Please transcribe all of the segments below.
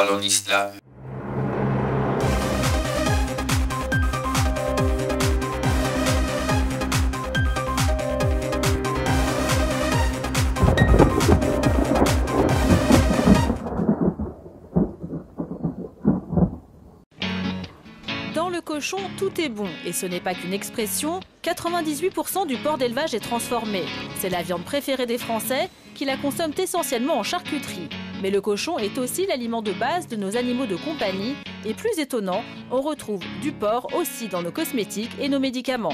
parole en islam. Dans le cochon, tout est bon. Et ce n'est pas qu'une expression, 98% du porc d'élevage est transformé. C'est la viande préférée des Français qui la consomment essentiellement en charcuterie. Mais le cochon est aussi l'aliment de base de nos animaux de compagnie. Et plus étonnant, on retrouve du porc aussi dans nos cosmétiques et nos médicaments.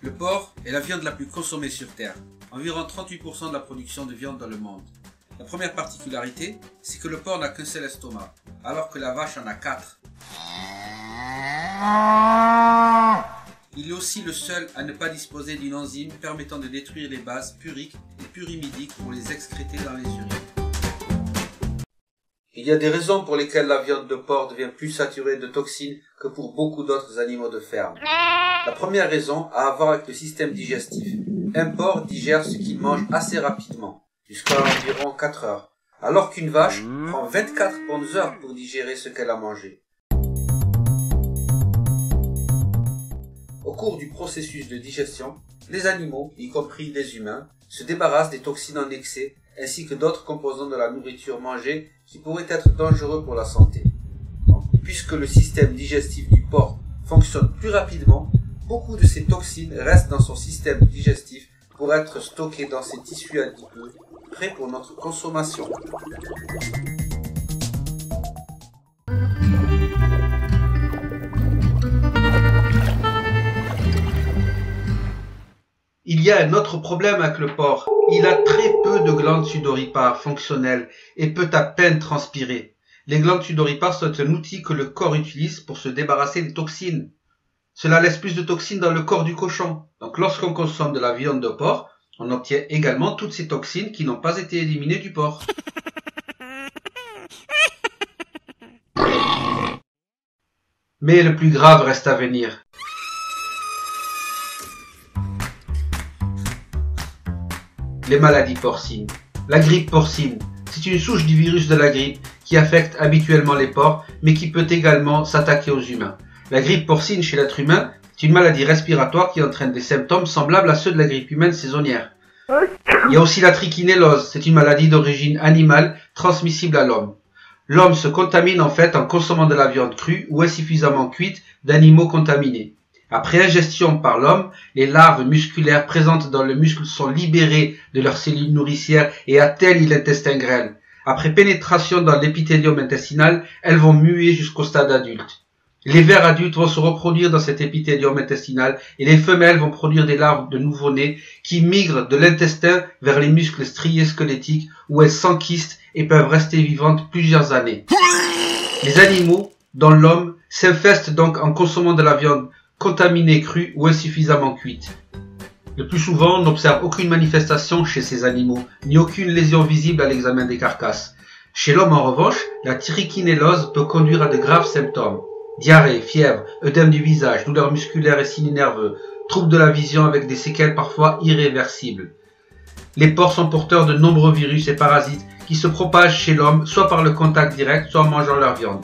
Le porc est la viande la plus consommée sur Terre, environ 38% de la production de viande dans le monde. La première particularité, c'est que le porc n'a qu'un seul estomac, alors que la vache en a 4. Il est aussi le seul à ne pas disposer d'une enzyme permettant de détruire les bases puriques et purimidiques pour les excréter dans les urines. Il y a des raisons pour lesquelles la viande de porc devient plus saturée de toxines que pour beaucoup d'autres animaux de ferme. La première raison a à voir avec le système digestif. Un porc digère ce qu'il mange assez rapidement, jusqu'à environ 4 heures, alors qu'une vache prend 24 bonnes heures pour digérer ce qu'elle a mangé. Au cours du processus de digestion, les animaux, y compris les humains, se débarrassent des toxines en excès ainsi que d'autres composants de la nourriture mangée qui pourraient être dangereux pour la santé. Puisque le système digestif du porc fonctionne plus rapidement, beaucoup de ces toxines restent dans son système digestif pour être stockées dans ses tissus adipeux, prêts pour notre consommation. Il y a un autre problème avec le porc. Il a très peu de glandes sudoripares fonctionnelles et peut à peine transpirer. Les glandes sudoripares sont un outil que le corps utilise pour se débarrasser des toxines. Cela laisse plus de toxines dans le corps du cochon. Donc lorsqu'on consomme de la viande de porc, on obtient également toutes ces toxines qui n'ont pas été éliminées du porc. Mais le plus grave reste à venir. Les maladies porcines. La grippe porcine, c'est une souche du virus de la grippe qui affecte habituellement les porcs, mais qui peut également s'attaquer aux humains. La grippe porcine chez l'être humain est une maladie respiratoire qui entraîne des symptômes semblables à ceux de la grippe humaine saisonnière. Il y a aussi la trichinellose, c'est une maladie d'origine animale transmissible à l'homme. L'homme se contamine en fait en consommant de la viande crue ou insuffisamment cuite d'animaux contaminés. Après ingestion par l'homme, les larves musculaires présentes dans le muscle sont libérées de leurs cellules nourricières et atteignent l'intestin grêle. Après pénétration dans l'épithélium intestinal, elles vont muer jusqu'au stade adulte. Les vers adultes vont se reproduire dans cet épithélium intestinal et les femelles vont produire des larves de nouveau-nés qui migrent de l'intestin vers les muscles striés squelettiques où elles s'enquistent et peuvent rester vivantes plusieurs années. Les animaux, dont l'homme, s'infestent donc en consommant de la viande contaminée crue ou insuffisamment cuite. Le plus souvent, on n'observe aucune manifestation chez ces animaux, ni aucune lésion visible à l'examen des carcasses. Chez l'homme, en revanche, la trichinellose peut conduire à de graves symptômes. Diarrhée, fièvre, œdème du visage, douleurs musculaires et signes nerveux, troubles de la vision avec des séquelles parfois irréversibles. Les porcs sont porteurs de nombreux virus et parasites qui se propagent chez l'homme soit par le contact direct, soit en mangeant leur viande.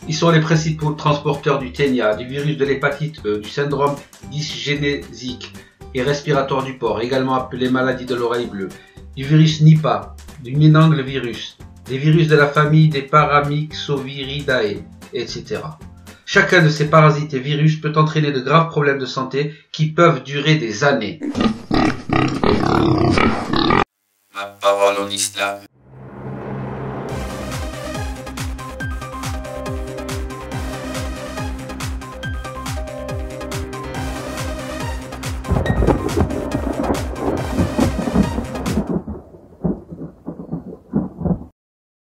Ils sont les principaux transporteurs du ténia, du virus de l'hépatite E, du syndrome dysgénésique et respiratoire du porc, également appelé maladie de l'oreille bleue, du virus Nipah, du méningle-virus, des virus de la famille des Paramyxoviridae, etc. Chacun de ces parasites et virus peut entraîner de graves problèmes de santé qui peuvent durer des années. Ma parole en islam.